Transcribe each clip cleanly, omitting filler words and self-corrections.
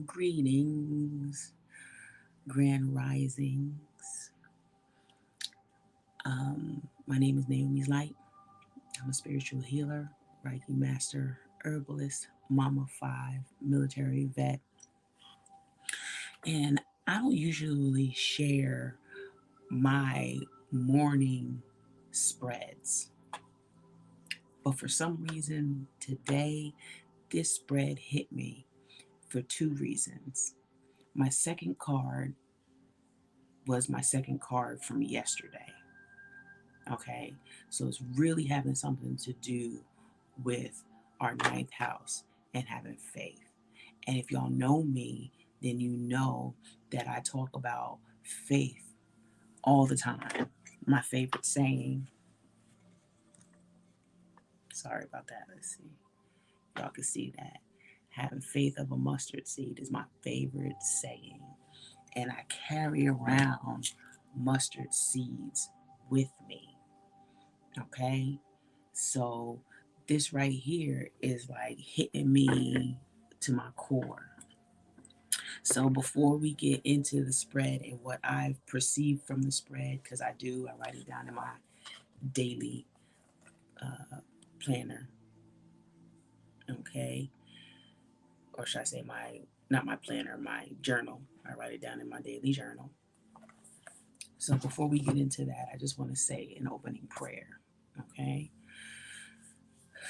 Greetings, grand risings. My name is NaomisLight. I'm a spiritual healer, Reiki master, herbalist, mama five, military vet, and I don't usually share my morning spreads, but for some reason today, this spread hit me for two reasons. My second card was my second card from yesterday. Okay, so it's really having something to do with our ninth house and having faith. And if y'all know me, then you know that I talk about faith all the time. My favorite saying, sorry about that, let's see, y'all can see that. Having faith of a mustard seed is my favorite saying. And I carry around mustard seeds with me. Okay, so this right here is like hitting me to my core. So before we get into the spread and what I've perceived from the spread, because I write it down in my daily planner, okay, or should I say my not my planner, my journal. I write it down in my daily journal. So before we get into that, I just want to say an opening prayer, okay.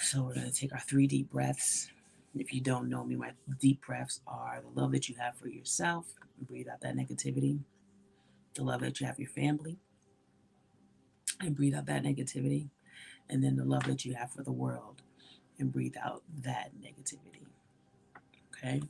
So we're going to take our 3 deep breaths. If you don't know me, my deep breaths are the love that you have for yourself, breathe out that negativity, the love that you have for your family, and breathe out that negativity, and then the love that you have for the world, and breathe out that negativity. Okay?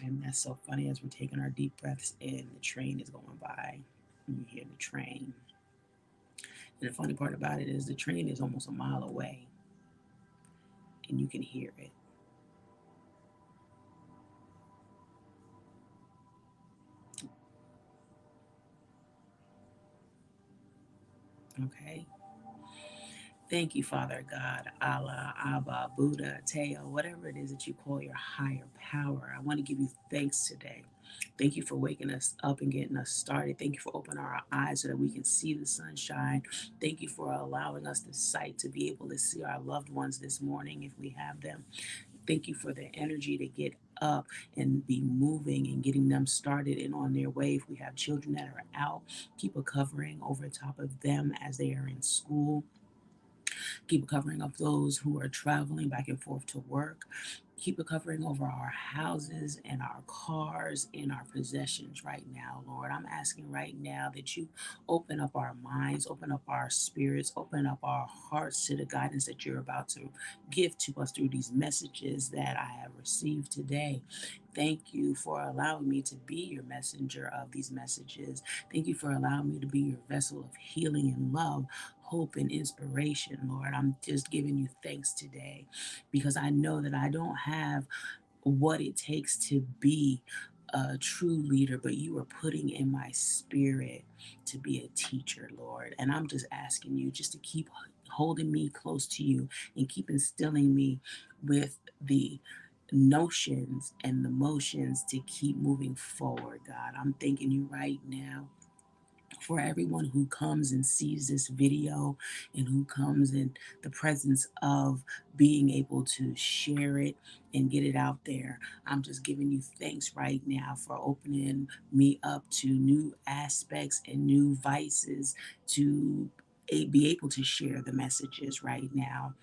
And that's so funny as we're taking our deep breaths in, the train is going by. And you hear the train. And the funny part about it is the train is almost a mile away, and you can hear it. Okay? Thank you, Father God, Allah, Abba, Buddha, Teo, whatever it is that you call your higher power. I want to give you thanks today. Thank you for waking us up and getting us started. Thank you for opening our eyes so that we can see the sunshine. Thank you for allowing us the sight to be able to see our loved ones this morning if we have them. Thank you for the energy to get up and be moving and getting them started and on their way. If we have children that are out, keep a covering over top of them as they are in school. Keep a covering of those who are traveling back and forth to work. Keep a covering over our houses and our cars and our possessions right now, Lord. I'm asking right now that you open up our minds, open up our spirits, open up our hearts to the guidance that you're about to give to us through these messages that I have received today. Thank you for allowing me to be your messenger of these messages. Thank you for allowing me to be your vessel of healing and love, hope and inspiration, Lord. I'm just giving you thanks today because I know that I don't have what it takes to be a true leader, but you are putting in my spirit to be a teacher, Lord. And I'm just asking you just to keep holding me close to you and keep instilling me with the notions and the motions to keep moving forward, God. I'm thanking you right now for everyone who comes and sees this video and who comes in the presence of being able to share it and get it out there. I'm just giving you thanks right now for opening me up to new aspects and new vices to be able to share the messages right now.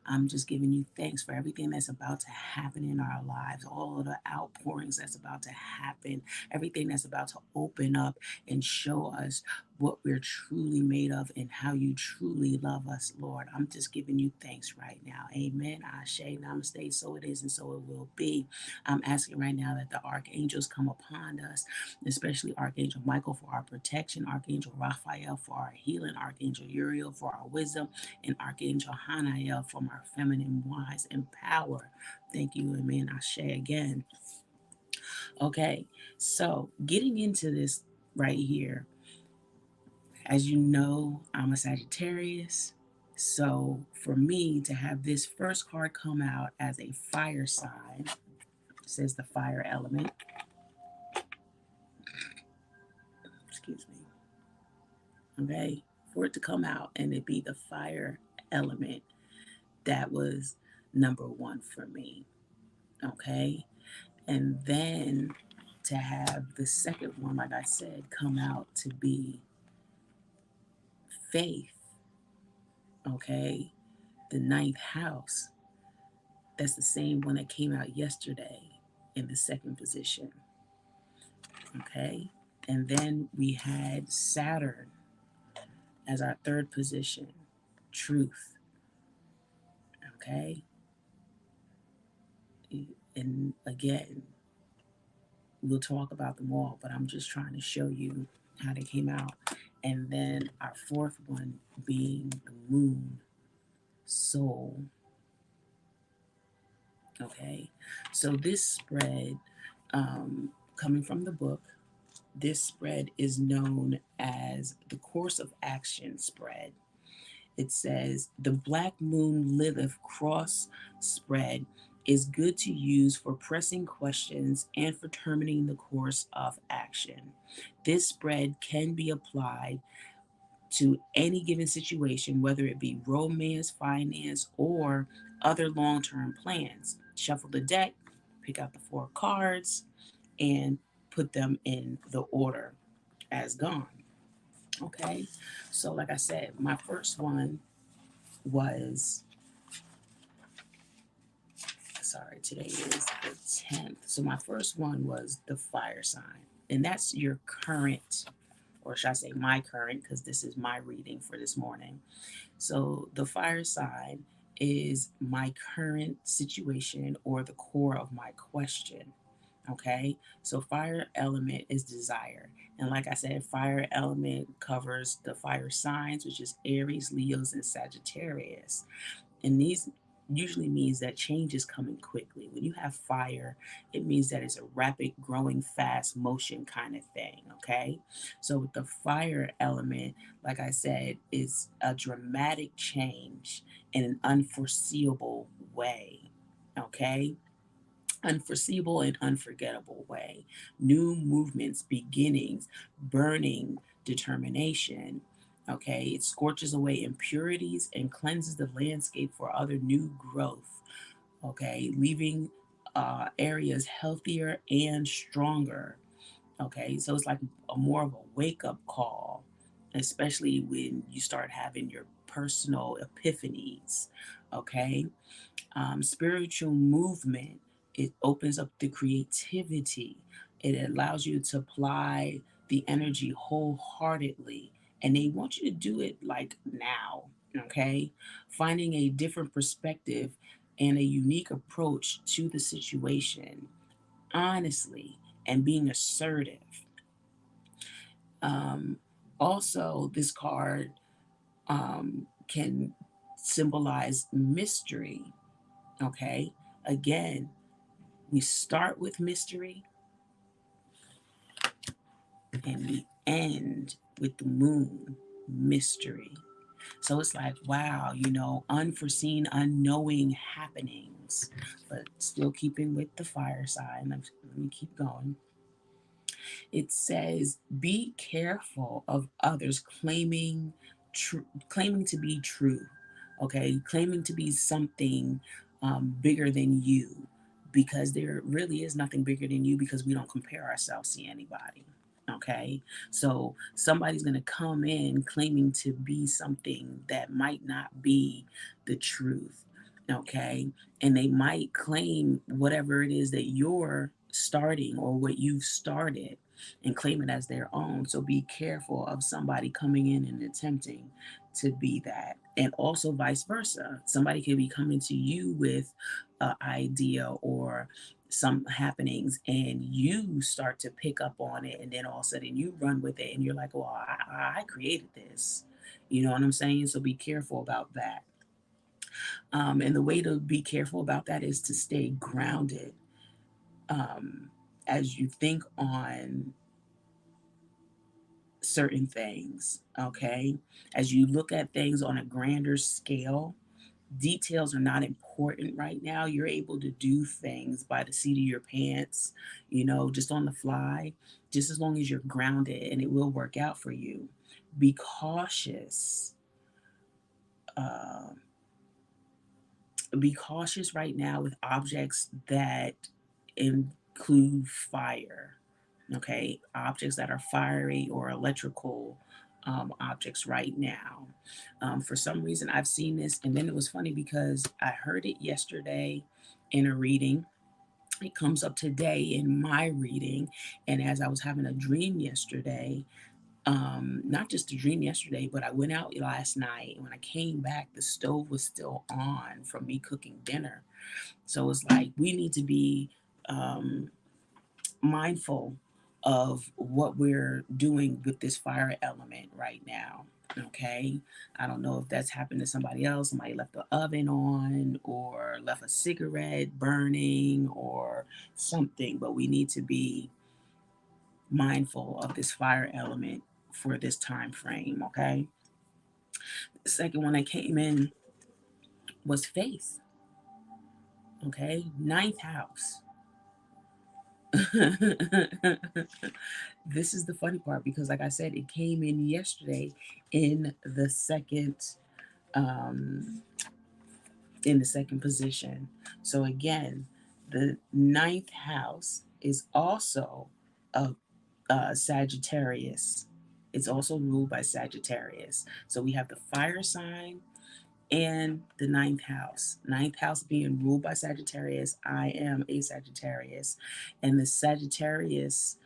I'm just giving you thanks for everything that's about to happen in our lives, all of the outpourings that's about to happen, everything that's about to open up and show us what we're truly made of and how you truly love us, Lord. I'm just giving you thanks right now. Amen. Ashe, namaste. So it is and so it will be. I'm asking right now that the archangels come upon us, especially Archangel Michael for our protection, Archangel Raphael for our healing, Archangel Uriel for our wisdom, and Archangel Hanael for our feminine wise and power. Thank you. Amen. Ashe again. Okay, so getting into this right here, as you know, I'm a Sagittarius. So for me to have this first card come out as a fire sign, says the fire element, excuse me, okay, for it to come out and it be the fire element, that was number one for me, okay? And then to have the second one, like I said, come out to be faith, okay? The ninth house, that's the same one that came out yesterday in the second position, okay? And then we had Saturn as our third position, truth, okay? And again, we'll talk about them all, but I'm just trying to show you how they came out. And then our fourth one being the moon, soul, okay? So this spread, coming from the book, this spread is known as the course of action spread. It says, the black moon liveth cross spread is good to use for pressing questions and for determining the course of action. This spread can be applied to any given situation, whether it be romance, finance, or other long term plans. Shuffle the deck, pick out the four cards, and put them in the order as gone. Okay, so like I said, my first one was, sorry, today is the 10th. So my first one was the fire sign, and that's your current, or should I say my current, because this is my reading for this morning. So the fire sign is my current situation or the core of my question. Okay, so fire element is desire. And like I said, fire element covers the fire signs, which is Aries, Leos, and Sagittarius. And these usually means that change is coming quickly. When you have fire, it means that it's a rapid, growing, fast motion kind of thing. Okay, so with the fire element, like I said, it's a dramatic change in an unforeseeable way. Okay, unforeseeable and unforgettable way. New movements, beginnings, burning determination. Okay, it scorches away impurities and cleanses the landscape for other new growth. Okay, leaving areas healthier and stronger. Okay, so it's like a more of a wake up call, especially when you start having your personal epiphanies. Okay, spiritual movement, it opens up the creativity. It allows you to apply the energy wholeheartedly. And they want you to do it like now, okay? Finding a different perspective and a unique approach to the situation, honestly, and being assertive. Um, Also, this card can symbolize mystery, okay? Again, we start with mystery and we end with the moon mystery. So it's like, wow, unforeseen, unknowing happenings, but still keeping with the fire sign. Let me keep going. It says, be careful of others claiming to be true, okay? Claiming to be something bigger than you, because there really is nothing bigger than you, because we don't compare ourselves to anybody. Okay, so somebody's going to come in claiming to be something that might not be the truth. Okay, and they might claim whatever it is that you're starting or what you've started and claim it as their own. So be careful of somebody coming in and attempting to be that. And also vice versa. Somebody could be coming to you with an idea or some happenings and you start to pick up on it, and then all of a sudden you run with it and you're like, well, I created this. You know what I'm saying? So be careful about that. And the way to be careful about that is to stay grounded um, as you think on certain things, okay? As you look at things on a grander scale, details are not important right now. You're able to do things by the seat of your pants, just on the fly, just as long as you're grounded, and it will work out for you. Be cautious. Uh, be cautious right now with objects that include fire. Okay, objects that are fiery or electrical objects right now. For some reason, I've seen this, and then it was funny because I heard it yesterday in a reading. It comes up today in my reading, and as I was having a dream yesterday, not just a dream yesterday, but I went out last night, and when I came back, the stove was still on from me cooking dinner. So it's like we need to be um, mindful of what we're doing with this fire element right now. Okay. I don't know if that's happened to somebody else. Somebody left the oven on or left a cigarette burning or something, but we need to be mindful of this fire element for this time frame. Okay. The second one that came in was faith. Okay. Ninth house. This is the funny part because, like I said, it came in yesterday in the second, um, in the second position. So again, the ninth house is also a Sagittarius. It's also ruled by Sagittarius. So we have the fire sign and the ninth house. Ninth house being ruled by Sagittarius. I am a Sagittarius. And the Sagittarius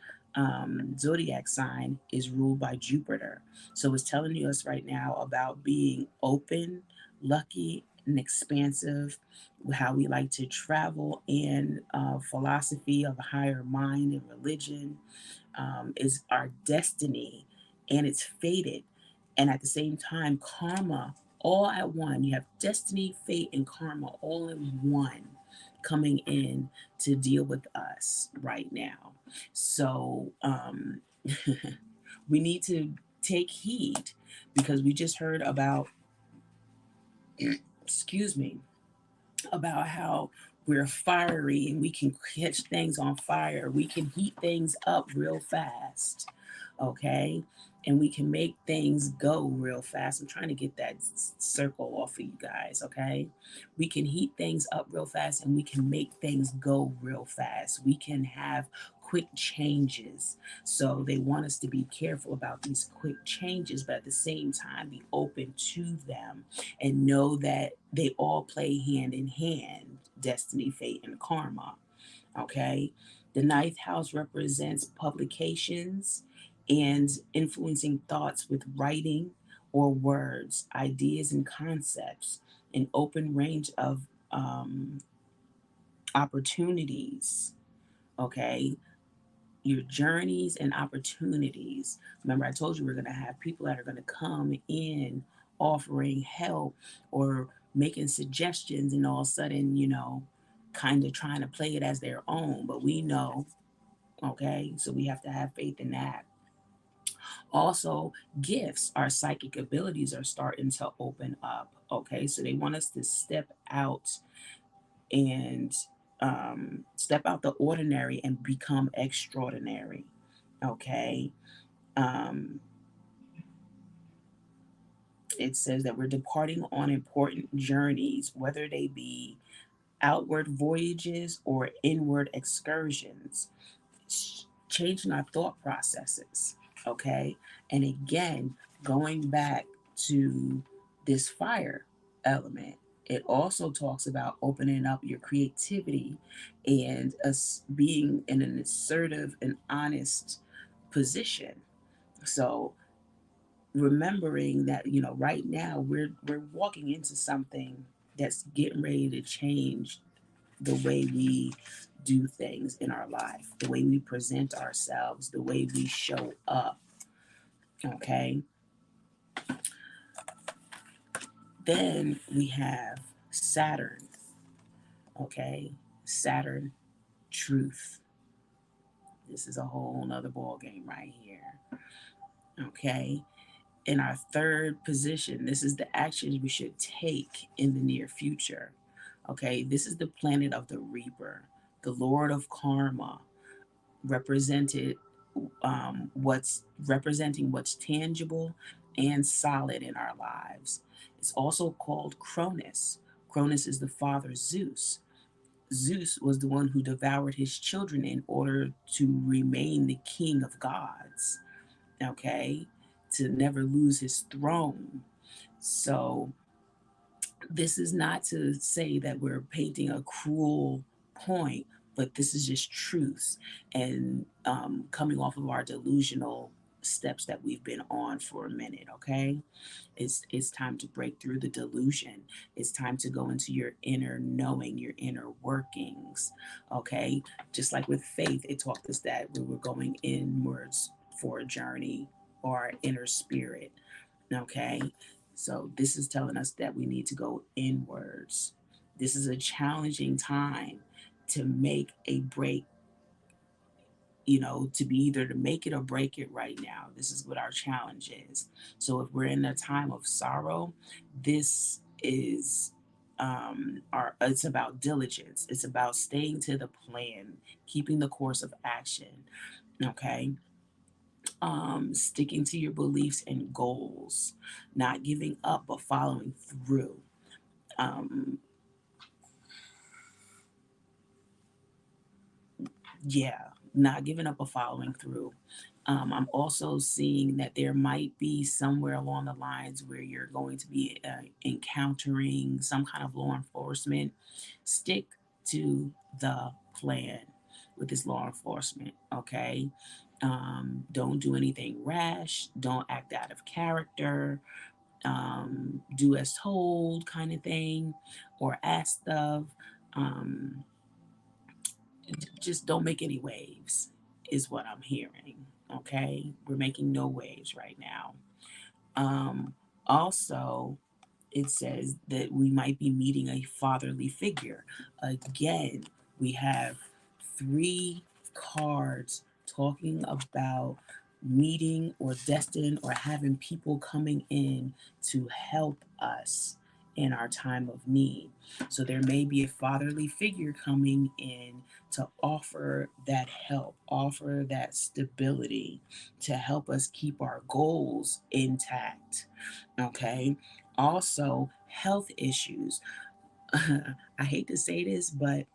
zodiac sign is ruled by Jupiter. So it's telling us right now about being open, lucky, and expansive, how we like to travel, and philosophy of a higher mind and religion is our destiny, and it's fated. And at the same time, karma all at one. You have destiny, fate, and karma all in one coming in to deal with us right now. So we need to take heed because we just heard about, excuse me, about how we're fiery and we can catch things on fire. We can heat things up real fast, okay? And we can make things go real fast. I'm trying to get that circle off of you guys, okay? We can heat things up real fast and we can make things go real fast. We can have quick changes. So they want us to be careful about these quick changes, but at the same time, be open to them and know that they all play hand in hand, destiny, fate, and karma. Okay. The ninth house represents publications and influencing thoughts with writing or words, ideas, and concepts, an open range of opportunities. Okay. Your journeys and opportunities. Remember, I told you we're going to have people that are going to come in offering help or making suggestions, and all of a sudden, kind of trying to play it as their own. But we know, okay, so we have to have faith in that. Also, gifts, our psychic abilities are starting to open up. Okay, so they want us to and step out the ordinary and become extraordinary. Okay. Um, it says that we're departing on important journeys, whether they be outward voyages or inward excursions, changing our thought processes. Okay. And again, going back to this fire element, It also talks about opening up your creativity and us being in an assertive and honest position. So remembering that, right now we're walking into something that's getting ready to change the way we do things in our life, the way we present ourselves, the way we show up. Okay. Then we have Saturn. Okay. Saturn, truth. This is a whole nother ball game right here. Okay. In our third position, this is the actions we should take in the near future. Okay. This is the planet of the Reaper, the Lord of Karma, represented what's representing what's tangible and solid in our lives. It's also called Cronus. Cronus is the father Zeus. Zeus was the one who devoured his children in order to remain the king of gods, okay? To never lose his throne. So, this is not to say that we're painting a cruel point, but this is just truths and coming off of our delusional steps that we've been on for a minute, okay? It's time to break through the delusion. It's time to go into your inner knowing, your inner workings, okay? Just like with faith, it taught us that we were going inwards for a journey or our inner spirit, okay? So this is telling us that we need to go inwards. This is a challenging time to make a break, to be either to make it or break it right now. This is what our challenge is. So if we're in a time of sorrow, this is our it's about diligence. It's about staying to the plan, keeping the course of action. Okay. Sticking to your beliefs and goals, not giving up but following through. Um, yeah, not giving up or following through. I'm also seeing that there might be somewhere along the lines where you're going to be encountering some kind of law enforcement. Stick to the plan with this law enforcement, okay? Don't do anything rash, don't act out of character, do as told kind of thing, or asked of. Um, just don't make any waves, is what I'm hearing. Okay, we're making no waves right now. Also, it says that we might be meeting a fatherly figure. Again, we have three cards talking about meeting or destined or having people coming in to help us in our time of need. So there may be a fatherly figure coming in to offer that help, offer that stability, to help us keep our goals intact. Okay. Also, health issues. I hate to say this, but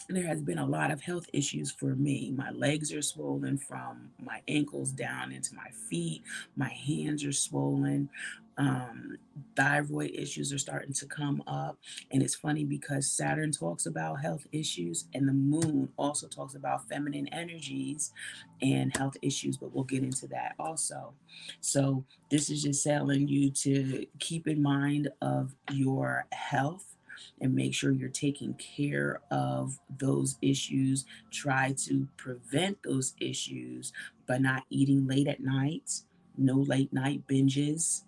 there has been a lot of health issues for me. My legs are swollen from my ankles down into my feet. My hands are swollen. Um, Thyroid issues are starting to come up. And it's funny because Saturn talks about health issues and the moon also talks about feminine energies and health issues, but we'll get into that also. So this is just telling you to keep in mind of your health and make sure you're taking care of those issues. Try to prevent those issues by not eating late at night, no late night binges.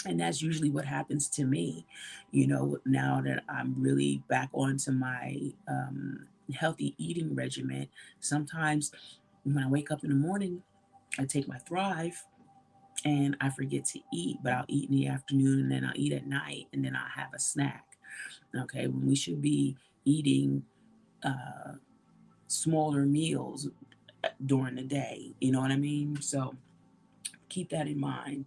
And that's usually what happens to me, now that I'm really back onto my healthy eating regimen. Sometimes when I wake up in the morning, I take my Thrive and I forget to eat, but I'll eat in the afternoon and then I'll eat at night and then I'll have a snack. Okay, when we should be eating uh, smaller meals during the day. You know what I mean? So keep that in mind.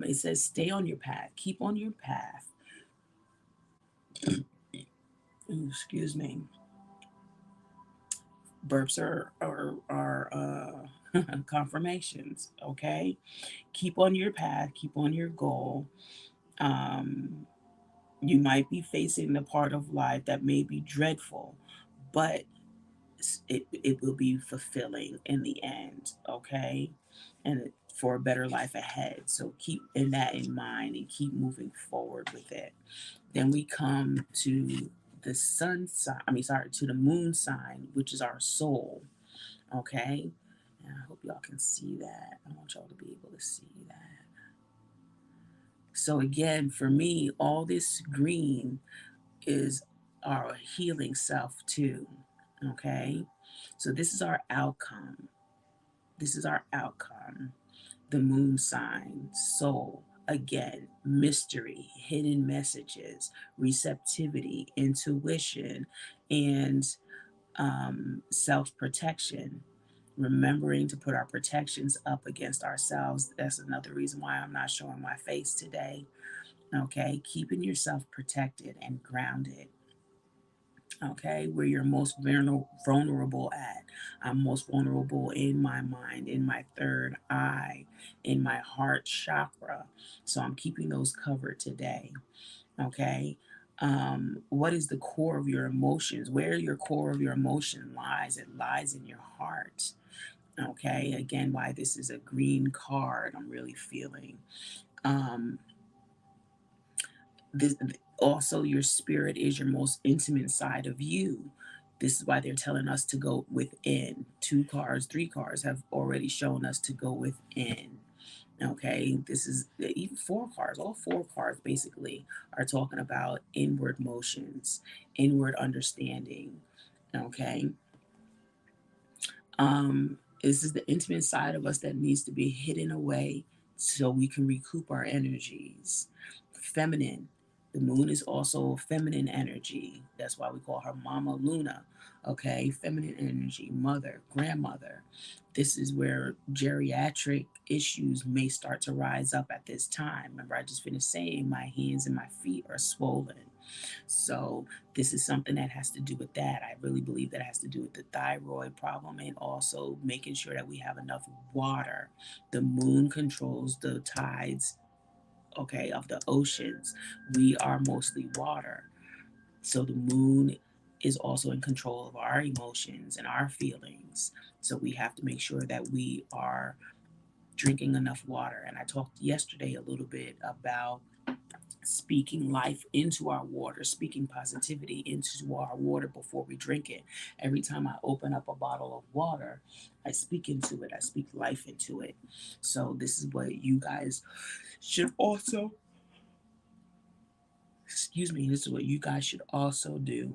It says stay on your path, keep on your path. Ooh, excuse me. Burps are confirmations. Okay, keep on your path, keep on your goal. Um, You might be facing the part of life that may be dreadful, but it will be fulfilling in the end, okay? And for a better life ahead. So keep in that in mind and keep moving forward with it. Then we come to the sun sign, to the moon sign, which is our soul, okay? And I hope y'all can see that. I want y'all to be able to see that. So again, for me, all this green is our healing self too. Okay? So this is our outcome. This is our outcome. The moon sign, soul, again, mystery, hidden messages, receptivity, intuition, and self protection. Remembering to put our protections up against ourselves. That's another reason why I'm not showing my face today. Okay, keeping yourself protected and grounded. Okay, where you're most vulnerable at. I'm most vulnerable in my mind, in my third eye, in my heart chakra. So I'm keeping those covered today. Okay. What is the core of your emotions? Where your core of your emotion lies? It lies in your heart. Okay. Again, why this is a green card, I'm really feeling. Um, this also, your spirit is your most intimate side of you. This is why they're telling us to go within. Two cards, three cards have already shown us to go within. Okay, this is even four cards. All four cards basically are talking about inward motions, inward understanding. Okay, this is the intimate side of us that needs to be hidden away so we can recoup our energies. Feminine. The moon is also feminine energy. That's why we call her Mama Luna. Okay, feminine energy, mother, grandmother. This is where geriatric issues may start to rise up at this time. Remember, I just finished saying my hands and my feet are swollen. So this is something that has to do with that. I really believe that has to do with the thyroid problem and also making sure that we have enough water. The moon controls the tides, okay, of the oceans. We are mostly water. So the moon is also in control of our emotions and our feelings. So we have to make sure that we are drinking enough water. And I talked yesterday a little bit about speaking life into our water, speaking positivity into our water before we drink it. Every time I open up a bottle of water, I speak into it, I speak life into it. So, this is what you guys should also, excuse me, this is what you guys should also do.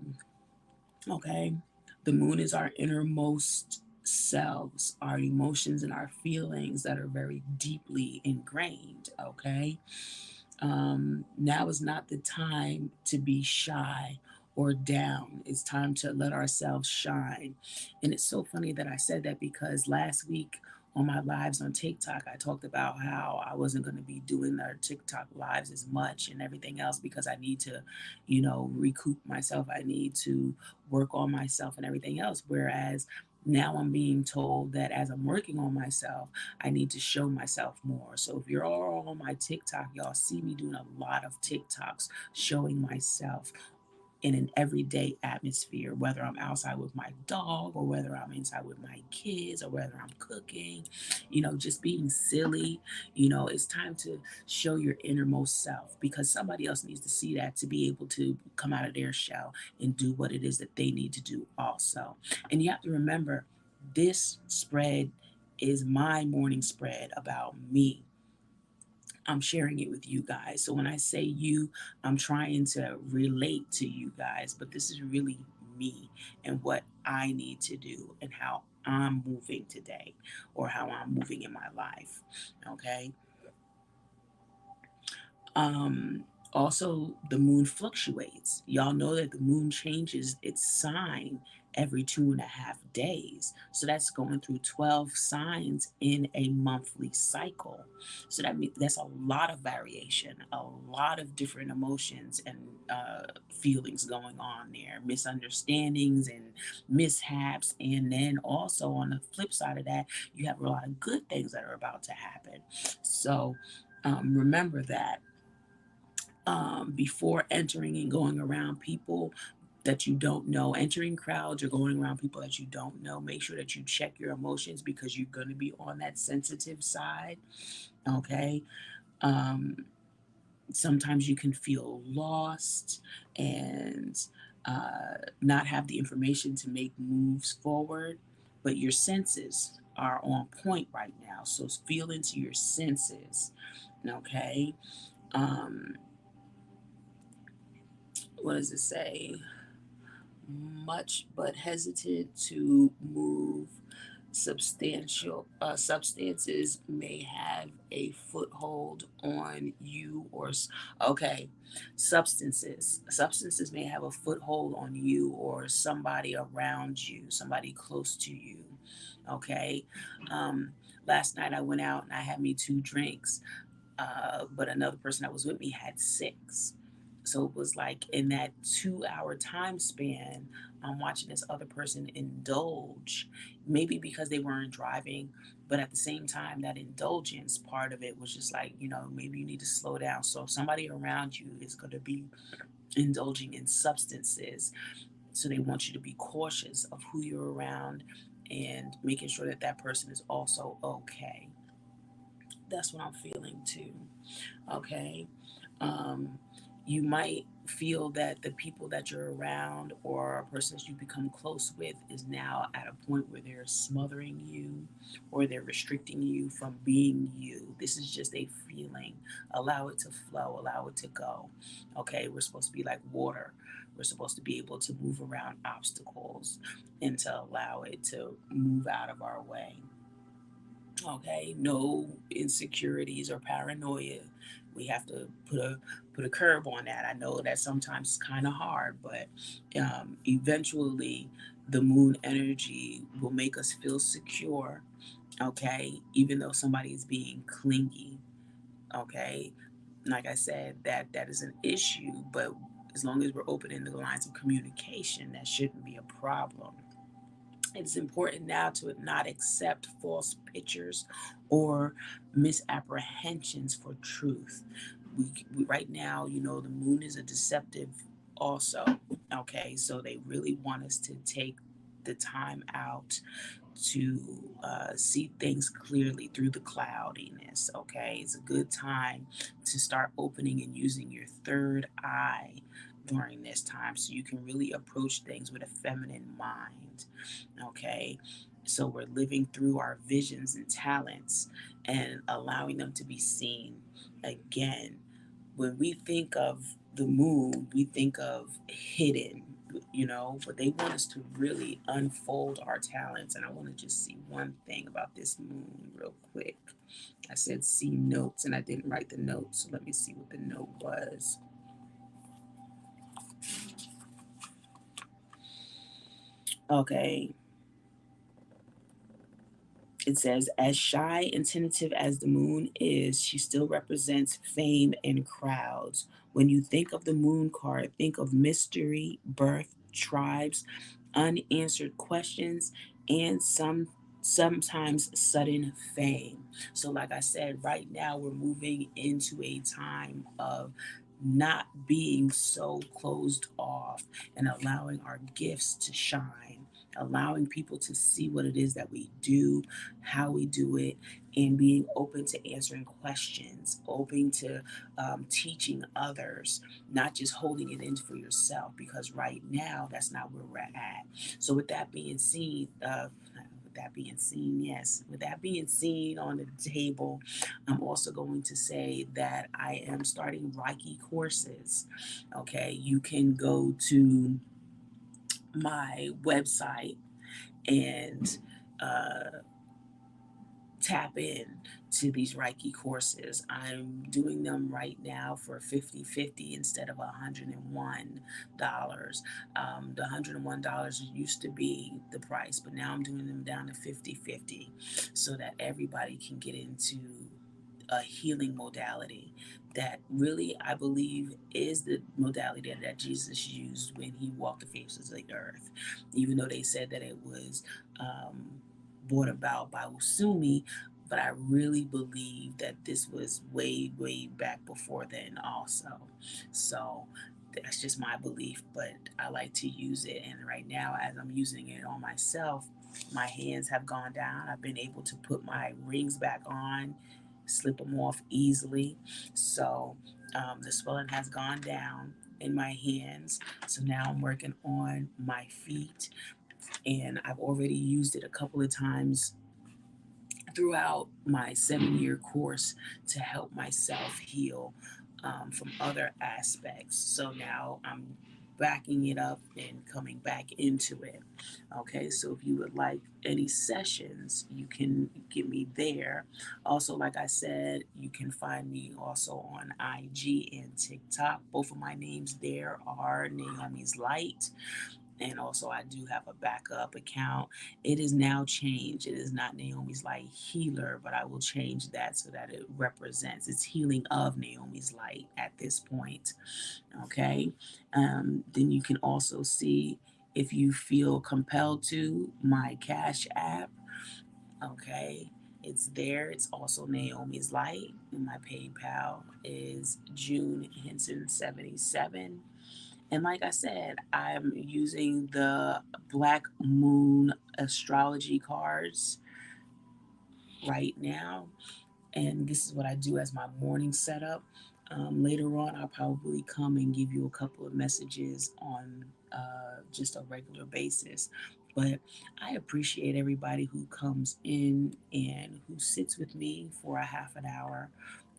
Okay? The moon is our innermost selves, our emotions and our feelings that are very deeply ingrained. Okay? Now is not the time to be shy or down. It's time to let ourselves shine. And it's so funny that I said that because last week on my lives on TikTok, I talked about how I wasn't going to be doing our TikTok lives as much and everything else because I need to, recoup myself. I need to work on myself and everything else. Whereas now I'm being told that as I'm working on myself, I need to show myself more. So if you're all on my TikTok, y'all see me doing a lot of TikToks showing myself in an everyday atmosphere, whether I'm outside with my dog or whether I'm inside with my kids or whether I'm cooking, just being silly. It's time to show your innermost self because somebody else needs to see that to be able to come out of their shell and do what it is that they need to do also. And you have to remember this spread is my morning spread about me. I'm sharing it with you guys. So when I say you, I'm trying to relate to you guys, but this is really me and what I need to do and how I'm moving today or how I'm moving in my life. Okay. Um, Also, the moon fluctuates. Y'all know that the moon changes its sign every 2.5 days. So that's going through 12 signs in a monthly cycle. So that means that's a lot of variation, a lot of different emotions and feelings going on there, misunderstandings and mishaps. And then also on the flip side of that, you have a lot of good things that are about to happen. So remember that before entering and going around people that you don't know, entering crowds or going around people that you don't know. Make sure that you check your emotions because you're going to be on that sensitive side. Okay. Um, Sometimes you can feel lost and not have the information to make moves forward, but your senses are on point right now. So feel into your senses. Okay. Um, what does it say? Much but hesitant to move. Substances may have a foothold on you, okay, substances may have a foothold on you or somebody around you, somebody close to you. Okay. um, Last night I went out and I had me 2 drinks, but another person that was with me had 6. So it was like in that 2 hour time span, I'm watching this other person indulge, maybe because they weren't driving, but at the same time, that indulgence part of it was just like, maybe you need to slow down. So if somebody around you is going to be indulging in substances, so they want you to be cautious of who you're around and making sure that that person is also okay. That's what I'm feeling too. Okay. um, you might feel that the people that you're around or a person that you become close with is now at a point where they're smothering you or they're restricting you from being you. This is just a feeling. Allow it to flow, allow it to go. Okay, we're supposed to be like water. We're supposed to be able to move around obstacles and to allow it to move out of our way. Okay, no insecurities or paranoia. We have to put a curb on that. I know that sometimes it's kind of hard, but eventually the moon energy will make us feel secure. Okay, even though somebody is being clingy. Okay, like I said, that is an issue, but as long as we're opening the lines of communication, that shouldn't be a problem. It's important now to not accept false pictures or misapprehensions for truth. Right now, the moon is a deceptive also. Okay, so they really want us to take the time out to see things clearly through the cloudiness. Okay, it's a good time to start opening and using your third eye during this time so you can really approach things with a feminine mind. Okay, so we're living through our visions and talents and allowing them to be seen. Again, when we think of the moon, we think of hidden, but they want us to really unfold our talents. And I want to just see one thing about this moon real quick. I said see notes and I didn't write the notes. So let me see what the note was. Okay, it says, as shy and tentative as the moon is, she still represents fame and crowds. When you think of the moon card, think of mystery, birth, tribes, unanswered questions, and sometimes sudden fame. So, like I said, right now we're moving into a time of not being so closed off and allowing our gifts to shine, allowing people to see what it is that we do, how we do it, and being open to answering questions, open to teaching others, not just holding it in for yourself, because right now that's not where we're at. So, with that being seen, with that being seen on the table, I'm also going to say that I am starting Reiki courses. Okay, you can go to my website and uh, tap in to these Reiki courses. I'm doing them right now for 50-50 instead of $101. The $101 used to be the price, but now I'm doing them down to 50-50 so that everybody can get into a healing modality that really I believe is the modality that Jesus used when he walked the faces of the earth. Even though they said that it was brought about by Usumi, but I really believe that this was way, way back before then, also. So that's just my belief, but I like to use it. And right now, as I'm using it on myself, my hands have gone down. I've been able to put my rings back on, slip them off easily. So the swelling has gone down in my hands. So now I'm working on my feet, and I've already used it a couple of times throughout my 7 year course to help myself heal from other aspects. So now I'm backing it up and coming back into it. Okay, so if you would like any sessions, you can get me there. Also, like I said, you can find me also on IG and TikTok. Both of my names there are Naomi's Light, and also I do have a backup account. It is now changed. It is not Naomi's Light Healer, but I will change that so that it represents it's healing of Naomi's Light at this point. Okay. Then you can also see, if you feel compelled to, my Cash App. Okay. It's there. It's also Naomi's Light. And my PayPal is June Henson 77. And like I said, I'm using the Black Moon astrology cards right now. And this is what I do as my morning setup. Later on, I'll probably come and give you a couple of messages on just a regular basis. But I appreciate everybody who comes in and who sits with me for a half an hour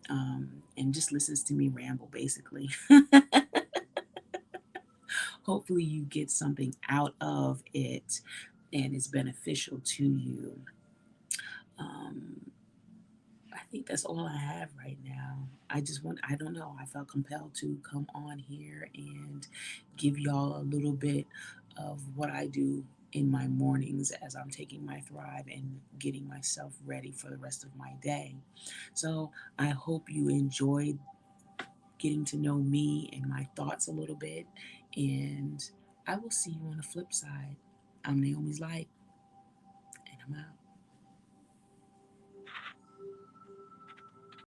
and just listens to me ramble, basically. Hopefully, you get something out of it and it's beneficial to you. Um, I think that's all I have right now. I don't know, I felt compelled to come on here and give y'all a little bit of what I do in my mornings as I'm taking my Thrive and getting myself ready for the rest of my day. So I hope you enjoyed getting to know me and my thoughts a little bit. And I will see you on the flip side. I'm Naomi's Light.